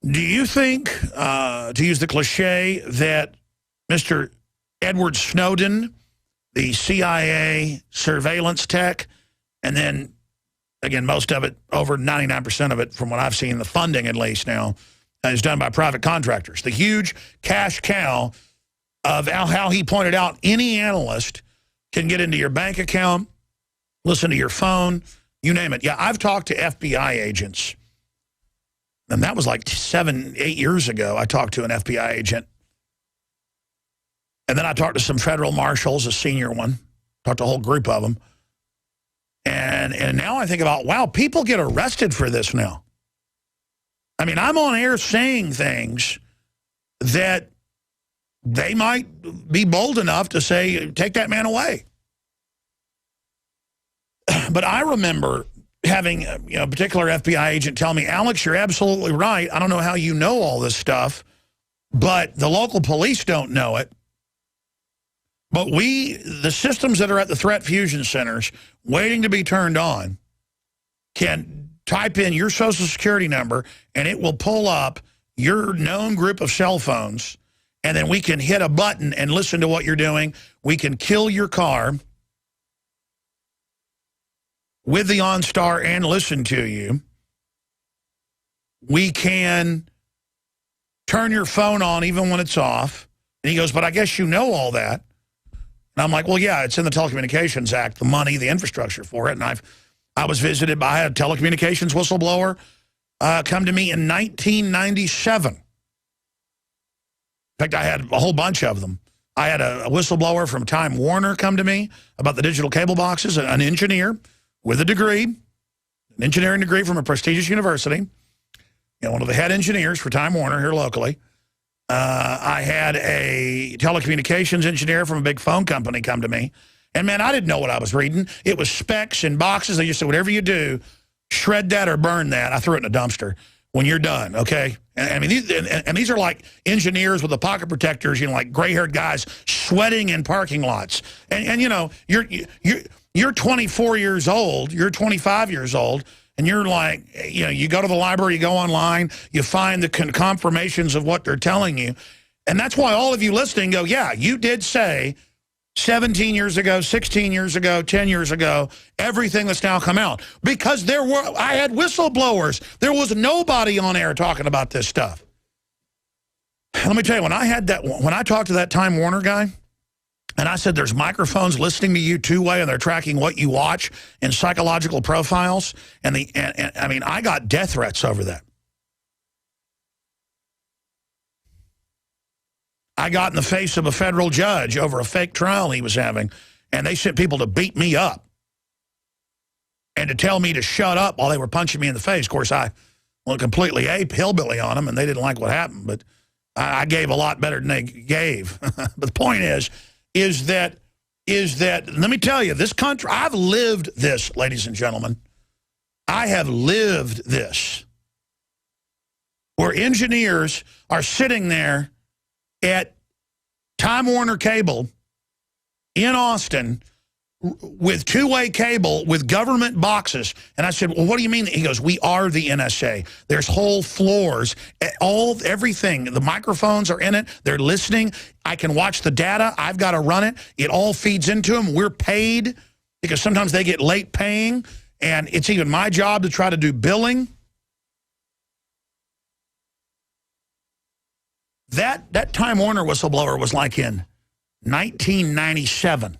Do you think, to use the cliche, that Mr. Edward Snowden, the CIA surveillance tech, and then, again, most of it, over 99% of it, from what I've seen, the funding at least now, is done by private contractors. The huge cash cow of how he pointed out any analyst can get into your bank account, listen to your phone, you name it. Yeah, I've talked to FBI agents. And that was like 7, 8 years ago. I talked to an FBI agent. And then I talked to some federal marshals, a senior one. Talked to a whole group of them. And now I think about, wow, people get arrested for this now. I mean, I'm on air saying things that they might be bold enough to say, take that man away. But I remember having a particular FBI agent tell me, Alex, you're absolutely right. I don't know how you know all this stuff, but the local police don't know it. But the systems that are at the threat fusion centers waiting to be turned on can type in your social security number and it will pull up your known group of cell phones, and then we can hit a button and listen to what you're doing. We can kill your car with the OnStar and listen to you. We can turn your phone on even when it's off. And he goes, but I guess you know all that. And I'm like, well, yeah, it's in the Telecommunications Act, the money, the infrastructure for it. And I was visited by a telecommunications whistleblower come to me in 1997. In fact, I had a whole bunch of them. I had a whistleblower from Time Warner come to me about the digital cable boxes, an engineer with a degree, an engineering degree from a prestigious university, one of the head engineers for Time Warner here locally. I had a telecommunications engineer from a big phone company come to me. And, man, I didn't know what I was reading. It was specs and boxes. They just said, whatever you do, shred that or burn that. I threw it in a dumpster when you're done, okay? And I mean, these are like engineers with the pocket protectors, like gray-haired guys sweating in parking lots. And you're 24 years old, you're 25 years old, and you're like, you go to the library, you go online, you find the confirmations of what they're telling you. And that's why all of you listening go, yeah, you did say 17 years ago, 16 years ago, 10 years ago, everything that's now come out. Because I had whistleblowers. There was nobody on air talking about this stuff. Let me tell you, when I talked to that Time Warner guy, and I said, there's microphones listening to you two-way, and they're tracking what you watch and psychological profiles. And I mean, I got death threats over that. I got in the face of a federal judge over a fake trial he was having, and they sent people to beat me up and to tell me to shut up while they were punching me in the face. Of course, I went completely hillbilly on them, and they didn't like what happened, but I gave a lot better than they gave. But the point is that, let me tell you, this country, I've lived this, ladies and gentlemen. I have lived this, where engineers are sitting there at Time Warner Cable in Austin with two-way cable with government boxes. And I said, well, what do you mean? He goes, we are the NSA. There's whole floors, everything. The microphones are in it. They're listening. I can watch the data. I've got to run it. It all feeds into them. We're paid because sometimes they get late paying, and it's even my job to try to do billing. That Time Warner whistleblower was like in 1997.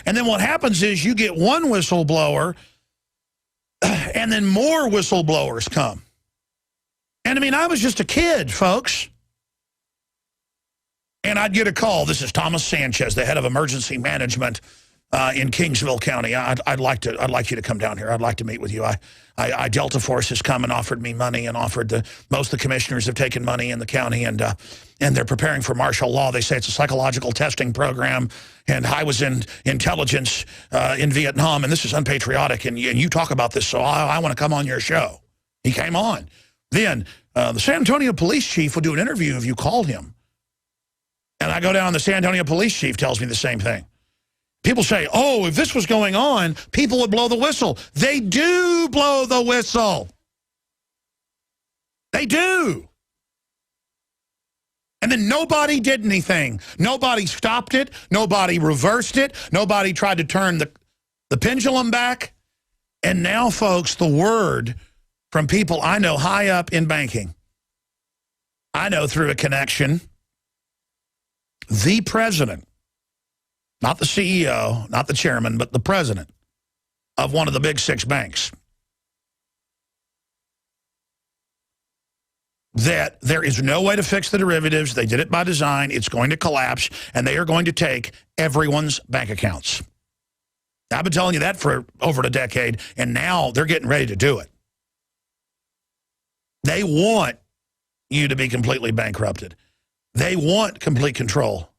And then what happens is you get one whistleblower, and then more whistleblowers come. And I mean, I was just a kid, folks. And I'd get a call. This is Thomas Sanchez, the head of emergency management in Kingsville County. I'd like you to come down here. I'd like to meet with you. Delta Force has come and offered me money, and offered most of the commissioners have taken money in the county, and they're preparing for martial law. They say it's a psychological testing program, and I was in intelligence in Vietnam, and this is unpatriotic, and you talk about this, so I want to come on your show. He came on. Then the San Antonio police chief would do an interview if you called him. And I go down, the San Antonio police chief tells me the same thing. People say, oh, if this was going on, people would blow the whistle. They do blow the whistle. They do. And then nobody did anything. Nobody stopped it. Nobody reversed it. Nobody tried to turn the pendulum back. And now, folks, the word from people I know high up in banking, I know through a connection, the president, not the CEO, not the chairman, but the president of one of the big 6 banks, that there is no way to fix the derivatives. They did it by design. It's going to collapse, and they are going to take everyone's bank accounts. I've been telling you that for over a decade, and now they're getting ready to do it. They want you to be completely bankrupted. They want complete control.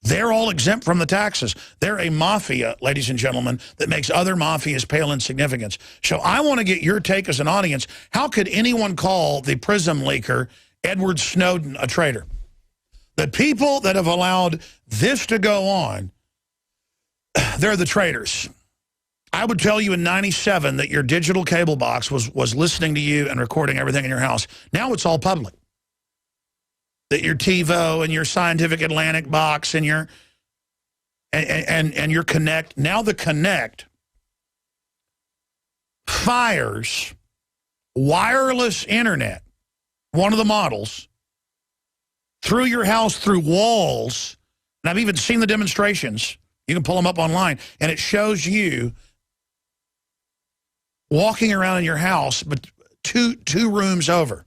They're all exempt from the taxes. They're a mafia, ladies and gentlemen, that makes other mafias pale in significance. So I want to get your take as an audience. How could anyone call the PRISM leaker, Edward Snowden, a traitor? The people that have allowed this to go on, they're the traitors. I would tell you in '97 that your digital cable box was listening to you and recording everything in your house. Now it's all public. That your TiVo and your Scientific Atlantic box and your and your Connect, now the Connect fires wireless internet, one of the models, through your house, through walls. And I've even seen the demonstrations. You can pull them up online, and it shows you walking around in your house, but two rooms over,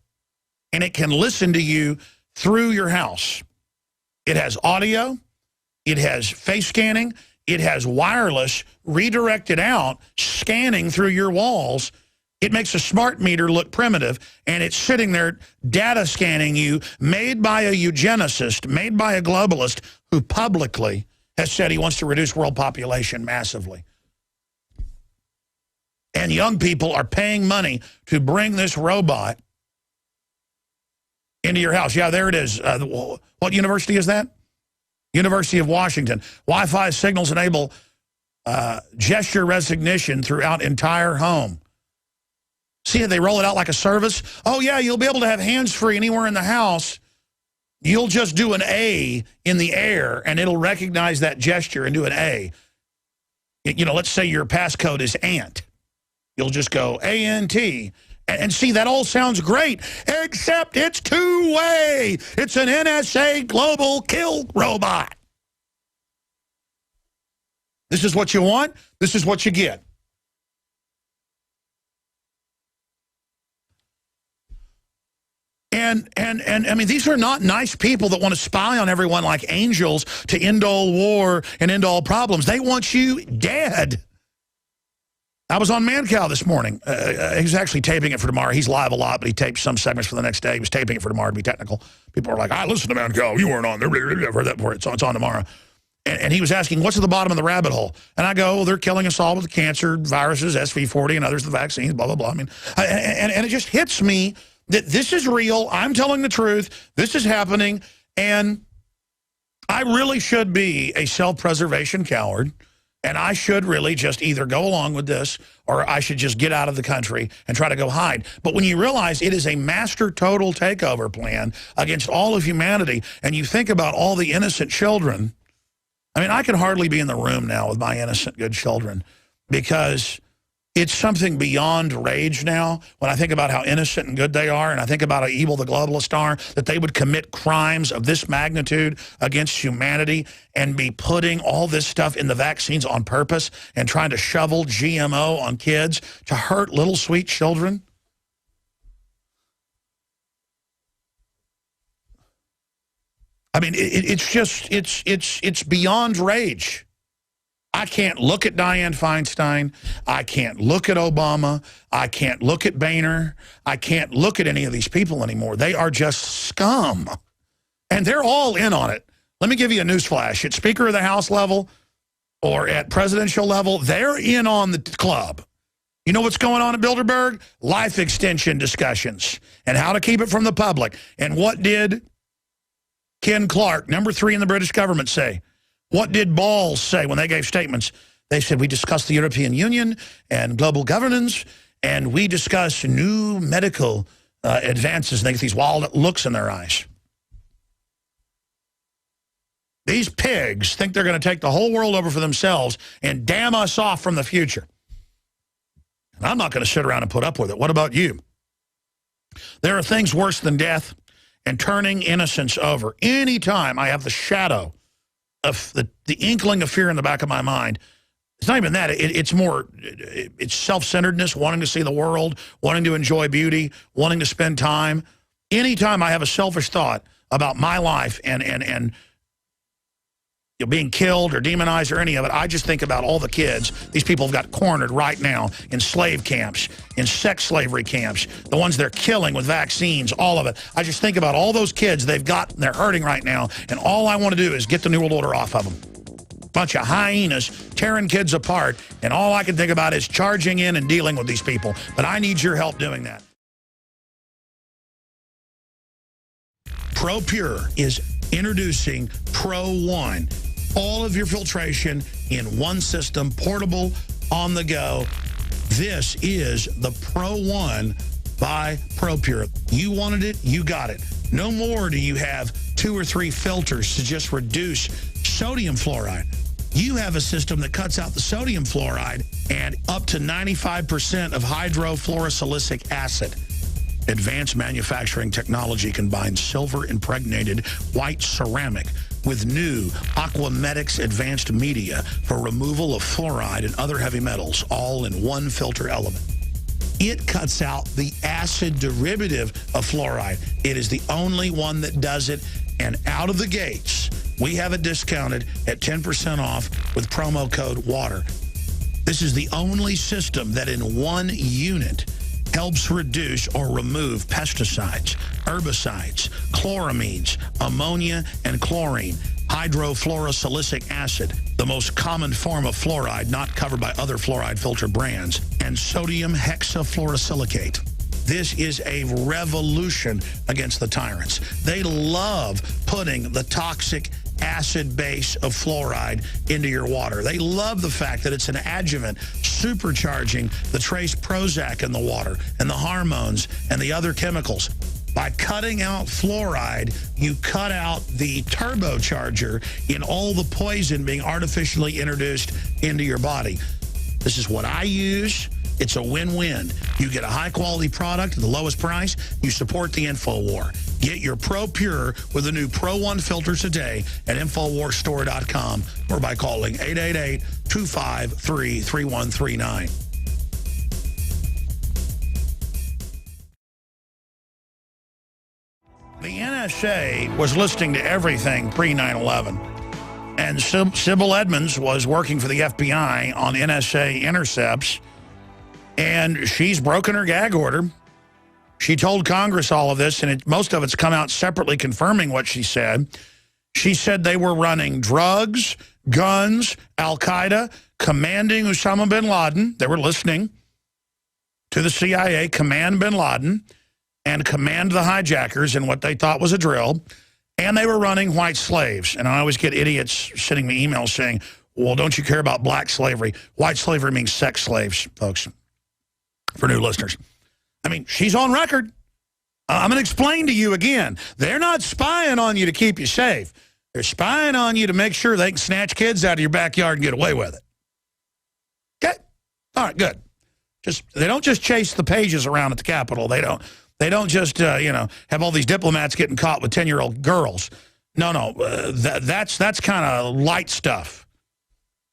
and it can listen to you through your house. It has audio, it has face scanning, it has wireless redirected out, scanning through your walls. It makes a smart meter look primitive, and it's sitting there data scanning you, made by a eugenicist, made by a globalist who publicly has said he wants to reduce world population massively. And young people are paying money to bring this robot into your house. Yeah, there it is. What university is that? University of Washington. Wi-Fi signals enable gesture recognition throughout entire home. See how they roll it out like a service? Oh, yeah, you'll be able to have hands-free anywhere in the house. You'll just do an A in the air, and it'll recognize that gesture and do an A. You know, let's say your passcode is ANT. You'll just go A-N-T. And see, that all sounds great, except it's two-way. It's an NSA global kill robot. This is what you want. This is what you get. And I mean, these are not nice people that want to spy on everyone like angels to end all war and end all problems. They want you dead. I was on Mancow this morning. He's actually taping it for tomorrow. He's live a lot, but he tapes some segments for the next day. He was taping it for tomorrow to be technical. People are like, I listened to Mancow. You weren't on there. I've heard that before. It's on tomorrow. And he was asking, what's at the bottom of the rabbit hole? And I go, well, they're killing us all with cancer, viruses, SV40, and others, the vaccines, blah, blah, blah. I mean, and it just hits me that this is real. I'm telling the truth. This is happening. And I really should be a self-preservation coward. And I should really just either go along with this or I should just get out of the country and try to go hide. But when you realize it is a master total takeover plan against all of humanity, and you think about all the innocent children, I mean, I can hardly be in the room now with my innocent good children because it's something beyond rage now when I think about how innocent and good they are, and I think about how evil the globalists are, that they would commit crimes of this magnitude against humanity and be putting all this stuff in the vaccines on purpose and trying to shovel GMO on kids to hurt little sweet children. I mean, it's beyond rage. I can't look at Dianne Feinstein. I can't look at Obama. I can't look at Boehner. I can't look at any of these people anymore. They are just scum. And they're all in on it. Let me give you a newsflash. At Speaker of the House level or at presidential level, they're in on the club. You know what's going on at Bilderberg? Life extension discussions and how to keep it from the public. And what did Ken Clark, number 3 in the British government, say? What did Balls say when they gave statements? They said, we discussed the European Union and global governance, and we discussed new medical advances, and they get these wild looks in their eyes. These pigs think they're going to take the whole world over for themselves and damn us off from the future. And I'm not going to sit around and put up with it. What about you? There are things worse than death and turning innocence over. Anytime I have the shadow of the inkling of fear in the back of my mind, it's not even that. It's self-centeredness, wanting to see the world, wanting to enjoy beauty, wanting to spend time. Anytime I have a selfish thought about my life and being killed or demonized or any of it, I just think about all the kids these people have got cornered right now in slave camps, in sex slavery camps, the ones they're killing with vaccines, all of it. I just think about all those kids they've got, and they're hurting right now, and all I want to do is get the New World Order off of them. Bunch of hyenas tearing kids apart, and all I can think about is charging in and dealing with these people. But I need your help doing that. ProPure is introducing Pro One. All of your filtration in one system, portable, on the go. This is the Pro One by ProPure. You wanted it, you got it. No more do you have 2 or 3 filters to just reduce sodium fluoride. You have a system that cuts out the sodium fluoride and up to 95% of hydrofluorosilicic acid. Advanced manufacturing technology combines silver-impregnated white ceramic with new Aquamedics advanced media for removal of fluoride and other heavy metals, all in one filter element. It cuts out the acid derivative of fluoride. It is the only one that does it, and out of the gates, we have it discounted at 10% off with promo code WATER. This is the only system that in one unit helps reduce or remove pesticides, herbicides, chloramines, ammonia, and chlorine, hydrofluorosilicic acid, the most common form of fluoride not covered by other fluoride filter brands, and sodium hexafluorosilicate. This is a revolution against the tyrants. They love putting the toxic acid base of fluoride into your water. They love the fact that it's an adjuvant supercharging the trace Prozac in the water and the hormones and the other chemicals. By cutting out fluoride, you cut out the turbocharger in all the poison being artificially introduced into your body. This is what I use. It's a win-win. You get a high-quality product at the lowest price. You support the InfoWar. Get your ProPure with the new Pro One filter today at InfoWarsStore.com or by calling 888-253-3139. The NSA was listening to everything pre-9/11. And Sybil Edmonds was working for the FBI on NSA intercepts, and she's broken her gag order. She told Congress all of this, and most of it's come out separately confirming what she said. She said they were running drugs, guns, Al-Qaeda, commanding Osama bin Laden. They were listening to the CIA command bin Laden and command the hijackers in what they thought was a drill. And they were running white slaves. And I always get idiots sending me emails saying, well, don't you care about black slavery? White slavery means sex slaves, folks, for new listeners. I mean, she's on record. I'm going to explain to you again. They're not spying on you to keep you safe. They're spying on you to make sure they can snatch kids out of your backyard and get away with it. Okay? All right, good. They don't just chase the pages around at the Capitol. They don't just, have all these diplomats getting caught with 10-year-old girls. No, that's kind of light stuff.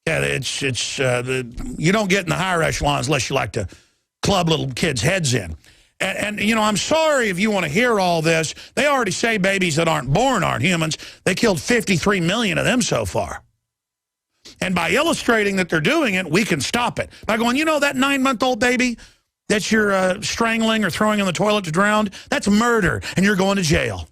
Yeah, you don't get in the higher echelons unless you like to club little kids' heads in. And I'm sorry if you want to hear all this. They already say babies that aren't born aren't humans. They killed 53 million of them so far. And by illustrating that they're doing it, we can stop it. By going, that 9-month-old baby that you're strangling or throwing in the toilet to drown, that's murder, and you're going to jail.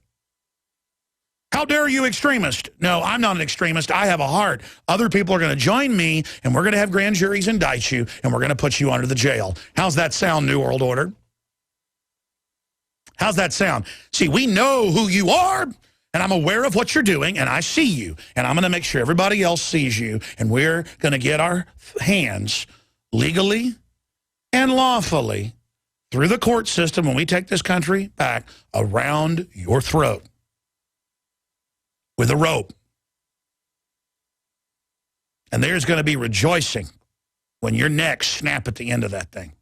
How dare you, extremist? No, I'm not an extremist. I have a heart. Other people are going to join me, and we're going to have grand juries indict you, and we're going to put you under the jail. How's that sound, New World Order? How's that sound? See, we know who you are, and I'm aware of what you're doing, and I see you, and I'm going to make sure everybody else sees you, and we're going to get our hands legally and lawfully through the court system when we take this country back around your throat with a rope. And there's going to be rejoicing when your necks snap at the end of that thing.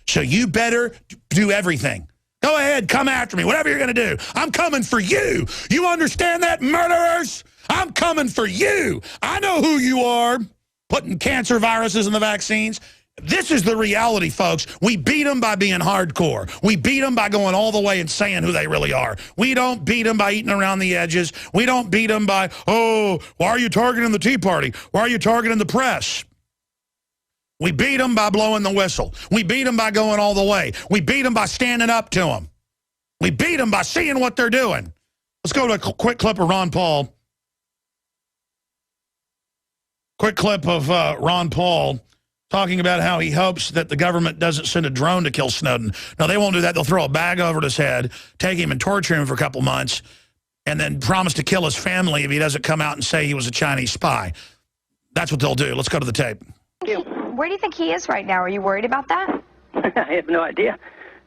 So you better do everything. Go ahead, come after me, whatever you're going to do. I'm coming for you. You understand that, murderers? I'm coming for you. I know who you are, putting cancer viruses in the vaccines. This is the reality, folks. We beat them by being hardcore. We beat them by going all the way and saying who they really are. We don't beat them by eating around the edges. We don't beat them by, oh, why are you targeting the Tea Party? Why are you targeting the press? We beat them by blowing the whistle. We beat them by going all the way. We beat them by standing up to them. We beat them by seeing what they're doing. Let's go to a quick clip of Ron Paul. Quick clip of Ron Paul talking about how he hopes that the government doesn't send a drone to kill Snowden. No, they won't do that. They'll throw a bag over his head, take him and torture him for a couple months, and then promise to kill his family if he doesn't come out and say he was a Chinese spy. That's what they'll do. Let's go to the tape. Where do you think he is right now? Are you worried about that? I have no idea.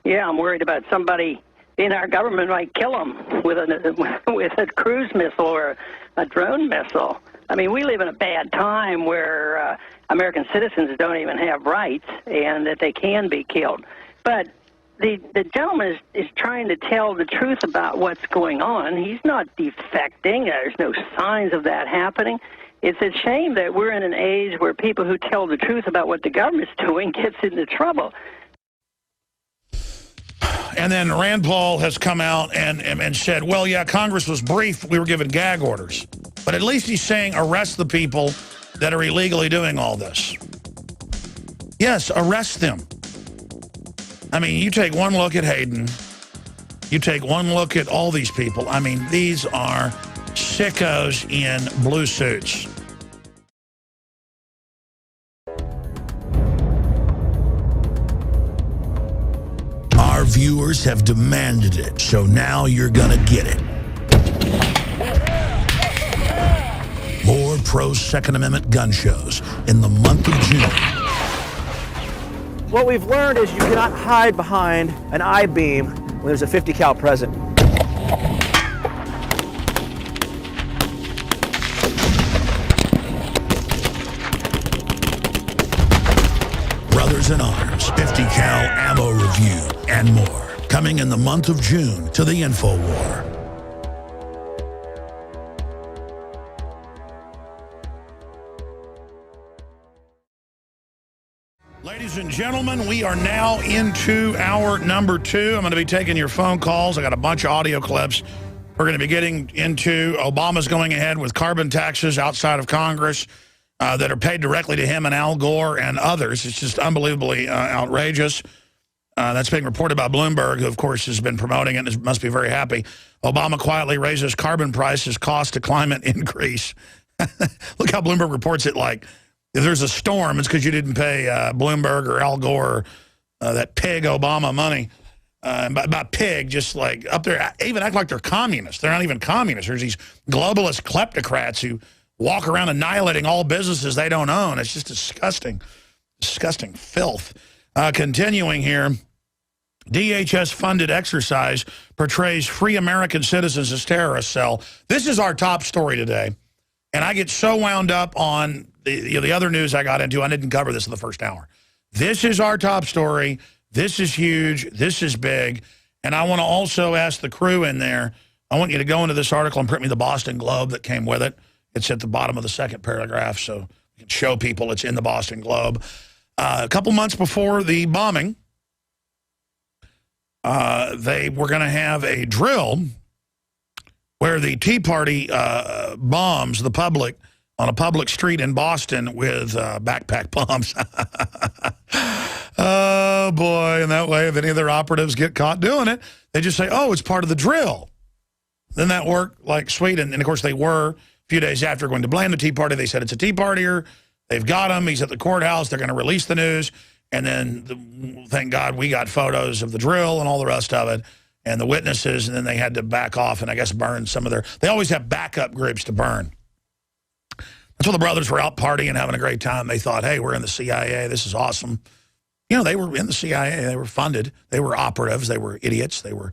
Yeah, I'm worried about somebody in our government might kill him with a cruise missile or a drone missile. I mean, we live in a bad time where American citizens don't even have rights and that they can be killed. But the gentleman is trying to tell the truth about what's going on. He's not defecting. There's no signs of that happening. It's a shame that we're in an age where people who tell the truth about what the government's doing gets into trouble. And then Rand Paul has come out and said, well, yeah, Congress was briefed. We were given gag orders. But at least he's saying arrest the people that are illegally doing all this. Yes, arrest them. I mean, you take one look at Hayden. You take one look at all these people. I mean, these are sickos in blue suits. Our viewers have demanded it, so now you're gonna get it. More pro-Second Amendment gun shows in the month of June. What we've learned is you cannot hide behind an I-beam when there's a 50 cal present. Brothers in Arms, 50 cal ammo review, and more. Coming in the month of June to the InfoWar. Ladies and gentlemen, we are now into hour number 2. I'm going to be taking your phone calls. I got a bunch of audio clips. We're going to be getting into Obama's going ahead with carbon taxes outside of Congress that are paid directly to him and Al Gore and others. It's just unbelievably outrageous. That's being reported by Bloomberg, who, of course, has been promoting it and must be very happy. Obama quietly raises carbon prices, cost to climate increase. Look how Bloomberg reports it like, if there's a storm, it's because you didn't pay Bloomberg or Al Gore that pig Obama money. By pig, just like up there, even act like they're communists. They're not even communists. There's these globalist kleptocrats who walk around annihilating all businesses they don't own. It's just disgusting, disgusting filth. Continuing here, DHS-funded exercise portrays free American citizens as terrorist cell. This is our top story today, and I get so wound up on the other news I got into. I didn't cover this in the first hour. This is our top story. This is huge. This is big. And I want to also ask the crew in there, I want you to go into this article and print me the Boston Globe that came with it. It's at the bottom of the second paragraph, so you can show people it's in the Boston Globe. A couple months before the bombing, they were going to have a drill where the Tea Party bombs the public on a public street in Boston with backpack bombs. Oh, boy. And that way, if any of their operatives get caught doing it, they just say, oh, it's part of the drill. Then that worked like sweet. And of course, they were, a few days after, going to blame the Tea Party. They said it's a Tea Partier. They've got him. He's at the courthouse. They're going to release the news. And then, thank God, we got photos of the drill and all the rest of it and the witnesses. And then they had to back off and, I guess, burn some of their... They always have backup groups to burn. That's when the brothers were out partying and having a great time. They thought, hey, we're in the CIA. This is awesome. You know, they were in the CIA. They were funded. They were operatives. They were idiots. They were,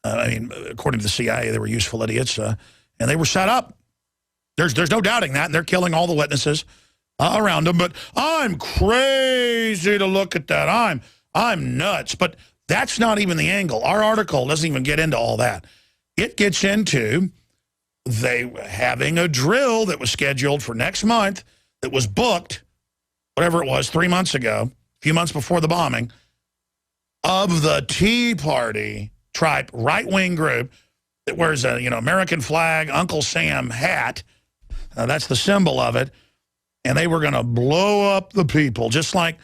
according to the CIA, they were useful idiots. And they were set up. There's no doubting that. And they're killing all the witnesses around them. But I'm crazy to look at that. I'm nuts. But that's not even the angle. Our article doesn't even get into all that. It gets into they having a drill that was scheduled for next month that was booked, whatever it was, 3 months ago, a few months before the bombing, of the Tea Party type right-wing group that wears a American flag, Uncle Sam hat. That's the symbol of it. And they were going to blow up the people, just like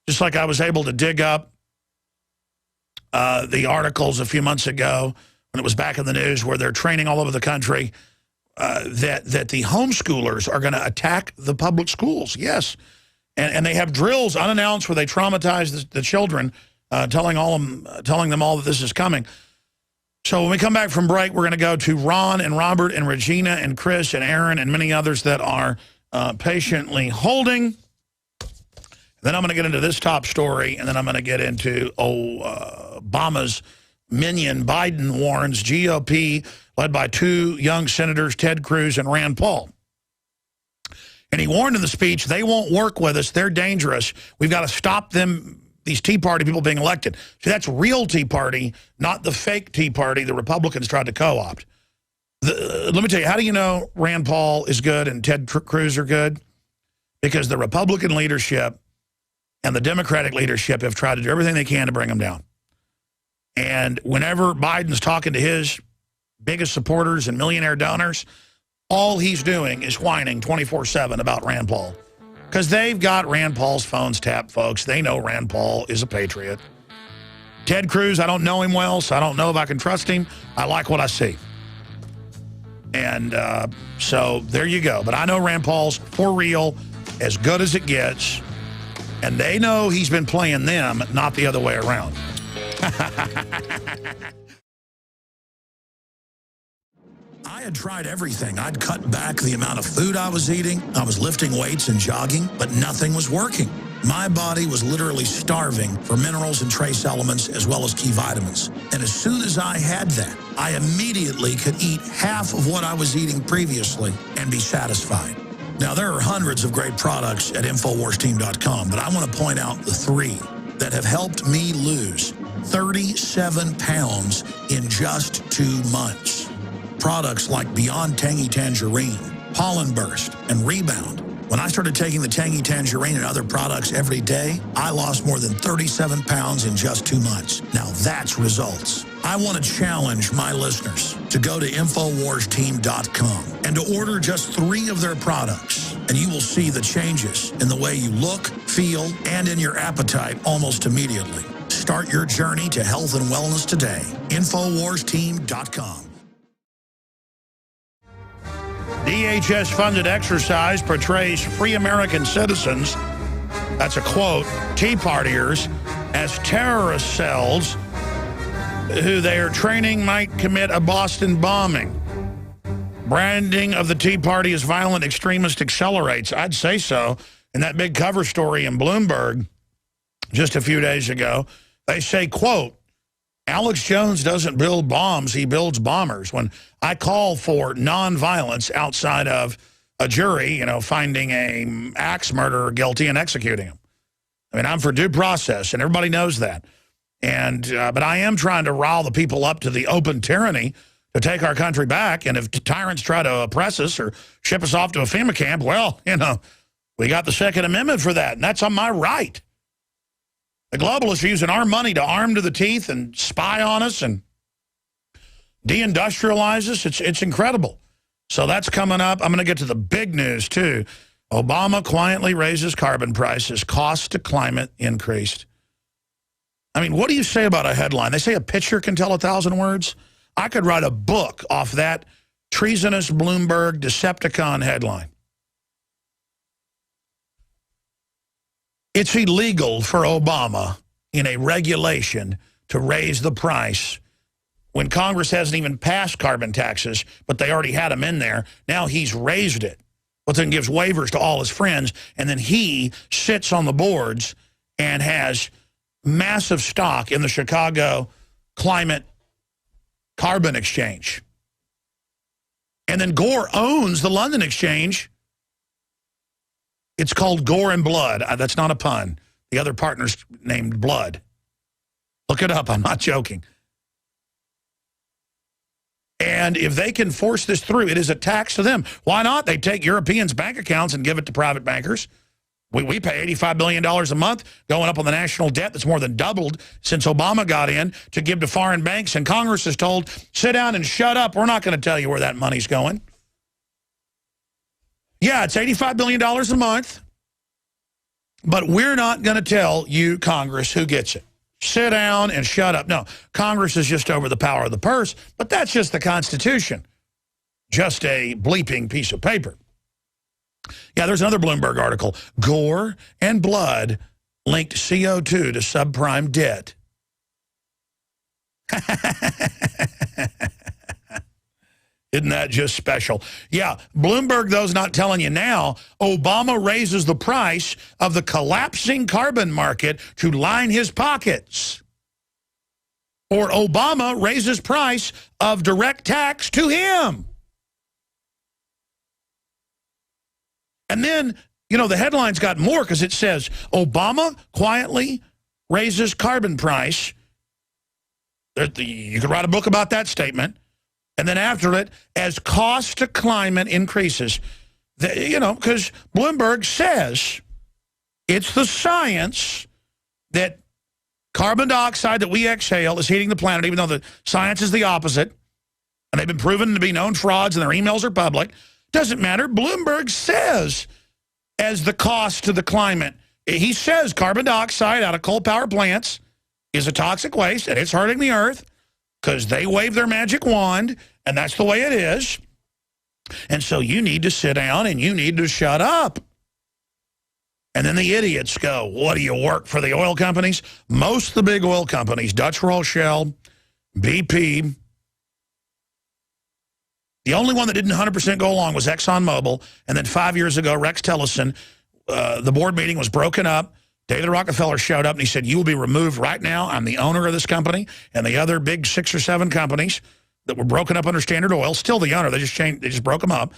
I was able to dig up the articles a few months ago when it was back in the news where they're training all over the country that the homeschoolers are going to attack the public schools. Yes. And they have drills unannounced where they traumatize the children, telling them all that this is coming. So when we come back from break, we're going to go to Ron and Robert and Regina and Chris and Aaron and many others that are patiently holding. Then I'm going to get into this top story, and then I'm going to get into Obama's minion. Biden warns GOP, led by 2 young senators, Ted Cruz and Rand Paul. And he warned in the speech, they won't work with us. They're dangerous. We've got to stop them, these Tea Party people being elected. See, that's real Tea Party, not the fake Tea Party the Republicans tried to co-opt. Let me tell you, how do you know Rand Paul is good and Ted Cruz are good? Because the Republican leadership and the Democratic leadership have tried to do everything they can to bring them down. And whenever Biden's talking to his biggest supporters and millionaire donors, all he's doing is whining 24/7 about Rand Paul. Because they've got Rand Paul's phones tapped, folks. They know Rand Paul is a patriot. Ted Cruz, I don't know him well, so I don't know if I can trust him. I like what I see. And so there you go. But I know Rand Paul's for real, as good as it gets. And they know he's been playing them, not the other way around. I had tried everything. I'd cut back the amount of food I was eating. I was lifting weights and jogging, but nothing was working. My body was literally starving for minerals and trace elements as well as key vitamins. And as soon as I had that, I immediately could eat half of what I was eating previously and be satisfied. Now, there are hundreds of great products at InfoWarsTeam.com, but I want to point out the 3 that have helped me lose 37 pounds in just 2 months. Products like Beyond Tangy Tangerine, Pollen Burst, and Rebound. When I started taking the Tangy Tangerine and other products every day, I lost more than 37 pounds in just 2 months. Now that's results. I want to challenge my listeners to go to InfoWarsTeam.com and to order just 3 of their products, and you will see the changes in the way you look, feel, and in your appetite almost immediately. Start your journey to health and wellness today. InfoWarsTeam.com. DHS-funded exercise portrays free American citizens, that's a quote, Tea Partiers, as terrorist cells who they are training might commit a Boston bombing. Branding of the Tea Party as violent extremist accelerates. I'd say so. In that big cover story in Bloomberg just a few days ago, they say, quote, Alex Jones doesn't build bombs, he builds bombers. When I call for nonviolence outside of a jury, finding a axe murderer guilty and executing him. I mean, I'm for due process, and everybody knows that. And but I am trying to rile the people up to the open tyranny to take our country back. And if tyrants try to oppress us or ship us off to a FEMA camp, well, we got the Second Amendment for that, and that's on my right. The globalists are using our money to arm to the teeth and spy on us and deindustrialize us. It's incredible. So that's coming up. I'm going to get to the big news, too. Obama quietly raises carbon prices. Costs to climate increased. I mean, what do you say about a headline? They say a picture can tell 1,000 words. I could write a book off that treasonous Bloomberg Decepticon headline. It's illegal for Obama in a regulation to raise the price when Congress hasn't even passed carbon taxes, but they already had them in there. Now he's raised it, but then gives waivers to all his friends, and then he sits on the boards and has massive stock in the Chicago Climate Carbon Exchange. And then Gore owns the London Exchange. It's called Gore and Blood. That's not a pun. The other partner's named Blood. Look it up. I'm not joking. And if they can force this through, it is a tax to them. Why not? They take Europeans' bank accounts and give it to private bankers. We pay $85 billion a month going up on the national debt that's more than doubled since Obama got in to give to foreign banks. And Congress is told, sit down and shut up. We're not going to tell you where that money's going. Yeah, it's $85 billion a month. But we're not going to tell you, Congress, who gets it. Sit down and shut up. No, Congress is just over the power of the purse, but that's just the Constitution. Just a bleeping piece of paper. Yeah, there's another Bloomberg article. Gore and Blood linked CO2 to subprime debt. Isn't that just special? Yeah, Bloomberg, though, is not telling you now. Obama raises the price of the collapsing carbon market to line his pockets. Or Obama raises price of direct tax to him. And then, you know, the headline's got more because it says, Obama quietly raises carbon price. You could write a book about that statement. And then after it, as cost to climate increases, you know, because Bloomberg says it's the science that carbon dioxide that we exhale is heating the planet, even though the science is the opposite. And they've been proven to be known frauds and their emails are public. Doesn't matter. Bloomberg says as the cost to the climate, he says carbon dioxide out of coal power plants is a toxic waste and it's hurting the earth. Because they wave their magic wand, and that's the way it is. And so you need to sit down and you need to shut up. And then the idiots go, what do you work for the oil companies? Most of the big oil companies, Dutch Royal Shell, BP. The only one that didn't 100% go along was ExxonMobil. And then 5 years ago, Rex Tillerson, the board meeting was broken up. David Rockefeller showed up and he said, you will be removed right now. I'm the owner of this company. And the other big 6 or 7 companies that were broken up under Standard Oil, still the owner, they just broke them up.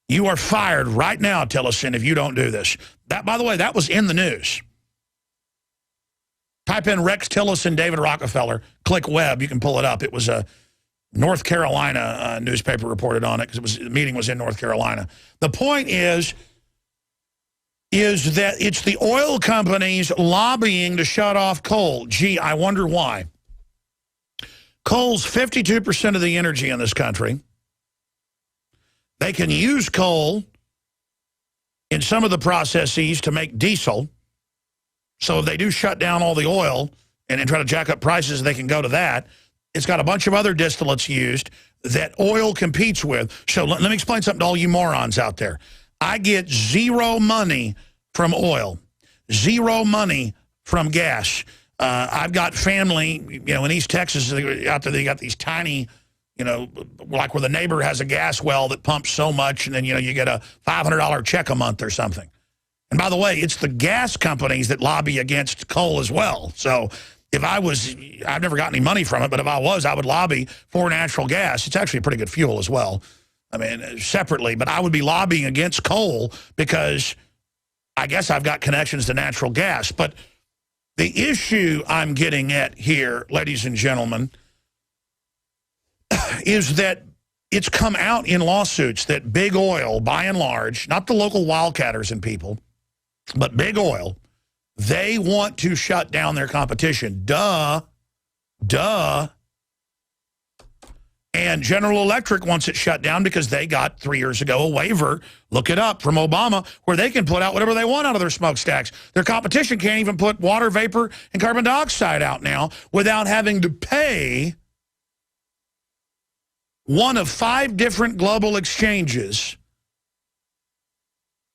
You are fired right now, Tillerson, if you don't do this. That, by the way, that was in the news. Type in Rex Tillerson, David Rockefeller, click web, you can pull it up. It was a North Carolina newspaper reported on it because the meeting was in North Carolina. The point is that it's the oil companies lobbying to shut off coal. Gee, I wonder why. Coal's 52% of the energy in this country. They can use coal in some of the processes to make diesel. So if they do shut down all the oil and then try to jack up prices, they can go to that. It's got a bunch of other distillates used that oil competes with. So let me explain something to all you morons out there. I get zero money from oil, zero money from gas. I've got family, you know, in East Texas out there. They got these tiny, you know, like where the neighbor has a gas well that pumps so much, and then you know you get a $500 check a month or something. And by the way, it's the gas companies that lobby against coal as well. So if I was, I've never got any money from it, but if I was, I would lobby for natural gas. It's actually a pretty good fuel as well. I mean, separately, but I would be lobbying against coal because I guess I've got connections to natural gas. But the issue I'm getting at here, ladies and gentlemen, is that it's come out in lawsuits that big oil, by and large, not the local wildcatters and people, but big oil, they want to shut down their competition. Duh. And General Electric wants it shut down because they got 3 years ago a waiver, look it up, from Obama, where they can put out whatever they want out of their smokestacks. Their competition can't even put water vapor and carbon dioxide out now without having to pay one of 5 different global exchanges.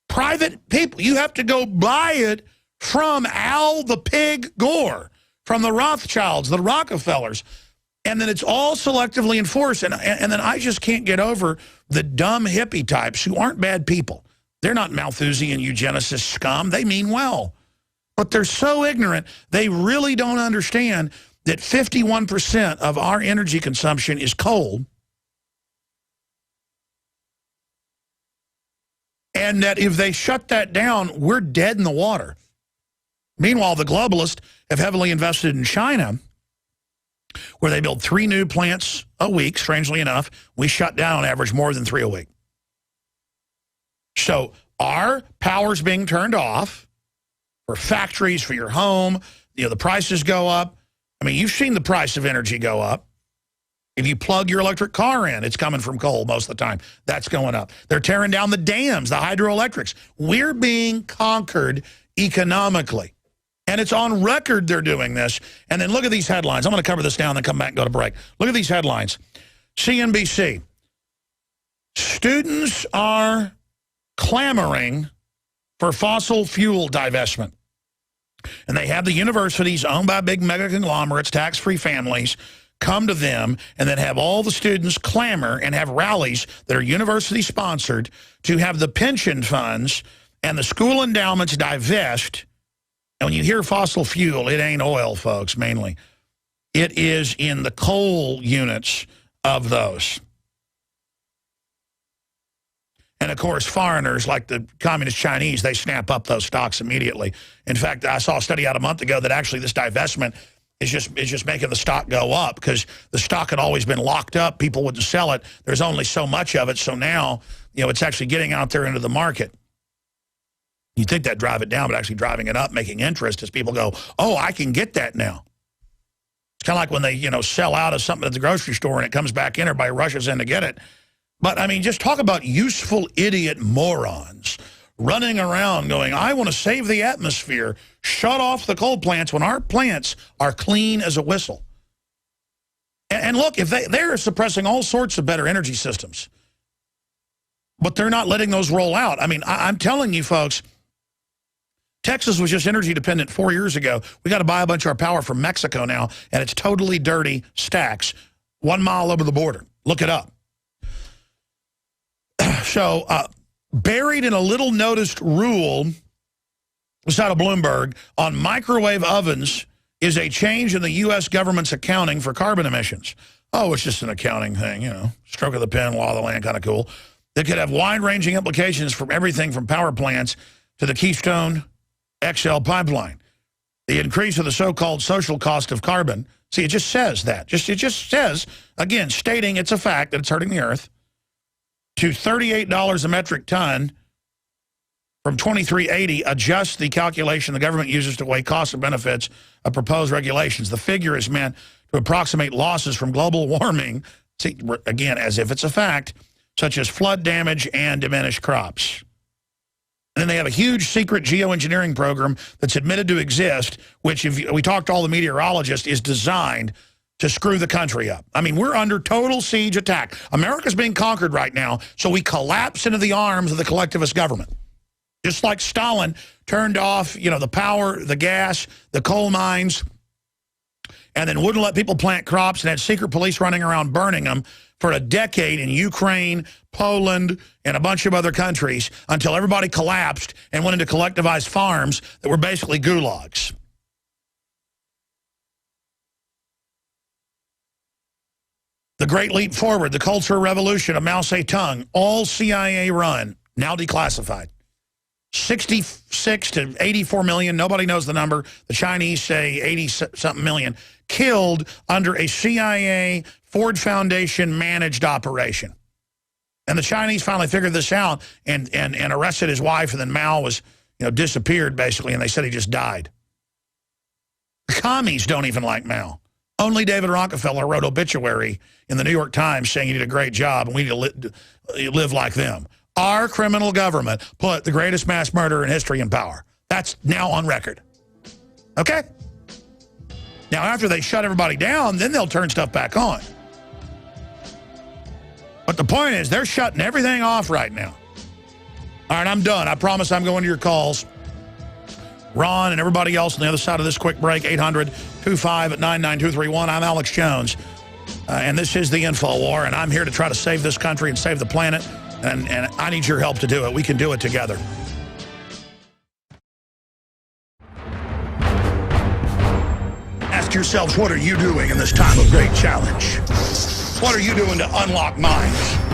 Private people, you have to go buy it from Al the Pig Gore, from the Rothschilds, the Rockefellers. And then it's all selectively enforced. And then I just can't get over the dumb hippie types who aren't bad people. They're not Malthusian eugenicist scum. They mean well. But they're so ignorant, they really don't understand that 51% of our energy consumption is coal. And that if they shut that down, we're dead in the water. Meanwhile, the globalists have heavily invested in China, where they build 3 new plants a week. Strangely enough, we shut down on average more than 3 a week. So our power's being turned off for factories, for your home. You know, the prices go up. I mean, you've seen the price of energy go up. If you plug your electric car in, it's coming from coal most of the time. That's going up. They're tearing down the dams, the hydroelectrics. We're being conquered economically. And it's on record they're doing this. And then look at these headlines. I'm going to cover this down and then come back and go to break. Look at these headlines. CNBC. Students are clamoring for fossil fuel divestment. And they have the universities owned by big mega conglomerates, tax-free families, come to them and then have all the students clamor and have rallies that are university-sponsored to have the pension funds and the school endowments divest. And when you hear fossil fuel, it ain't oil, folks, mainly. It is in the coal units of those. And, of course, foreigners like the communist Chinese, they snap up those stocks immediately. In fact, I saw a study out a month ago that actually this divestment is just making the stock go up because the stock had always been locked up. People wouldn't sell it. There's only so much of it. So now, you know, it's actually getting out there into the market. You'd think that'd drive it down, but actually driving it up, making interest as people go, oh, I can get that now. It's kind of like when they, you know, sell out of something at the grocery store and it comes back in, everybody rushes in to get it. But, I mean, just talk about useful idiot morons running around going, I want to save the atmosphere, shut off the coal plants when our plants are clean as a whistle. And look, if they're suppressing all sorts of better energy systems, but they're not letting those roll out. I mean, I'm telling you, folks, Texas was just energy dependent 4 years ago. We got to buy a bunch of our power from Mexico now, and it's totally dirty stacks 1 mile over the border. Look it up. So, buried in a little noticed rule, this out of Bloomberg, on microwave ovens is a change in the U.S. government's accounting for carbon emissions. Oh, it's just an accounting thing, you know, stroke of the pen, law of the land, kind of cool. That could have wide-ranging implications from everything from power plants to the Keystone XL pipeline. The increase of the so-called social cost of carbon. See, it just says that. It just says, again, stating it's a fact that it's hurting the earth, to $38 a metric ton from $23.80 adjusts the calculation the government uses to weigh costs and benefits of proposed regulations. The figure is meant to approximate losses from global warming, see, again, as if it's a fact, such as flood damage and diminished crops. And then they have a huge secret geoengineering program that's admitted to exist, which, if we talk to all the meteorologists, is designed to screw the country up. I mean, we're under total siege attack. America's being conquered right now, so we collapse into the arms of the collectivist government. Just like Stalin turned off, you know, the power, the gas, the coal mines, and then wouldn't let people plant crops and had secret police running around burning them for a decade in Ukraine, Poland, and a bunch of other countries until everybody collapsed and went into collectivized farms that were basically gulags. The Great Leap Forward, the Cultural Revolution of Mao Zedong, all CIA run, now declassified. 66 to 84 million, nobody knows the number. The Chinese say 80-something million, killed under a CIA Ford Foundation managed operation. And the Chinese finally figured this out and arrested his wife, and then Mao was, you know, disappeared basically, and they said he just died. The commies don't even like Mao. Only David Rockefeller wrote obituary in the New York Times saying he did a great job and we need to live like them. Our criminal government put the greatest mass murderer in history in power. That's now on record. Okay? Now, after they shut everybody down, then they'll turn stuff back on. But the point is, they're shutting everything off right now. All right, I'm done. I promise I'm going to your calls. Ron and everybody else on the other side of this quick break, 800-25-99231. I'm Alex Jones, and this is the InfoWar, and I'm here to try to save this country and save the planet, and I need your help to do it. We can do it together. yourselves, what are you doing in this time of great challenge? What are you doing to unlock minds?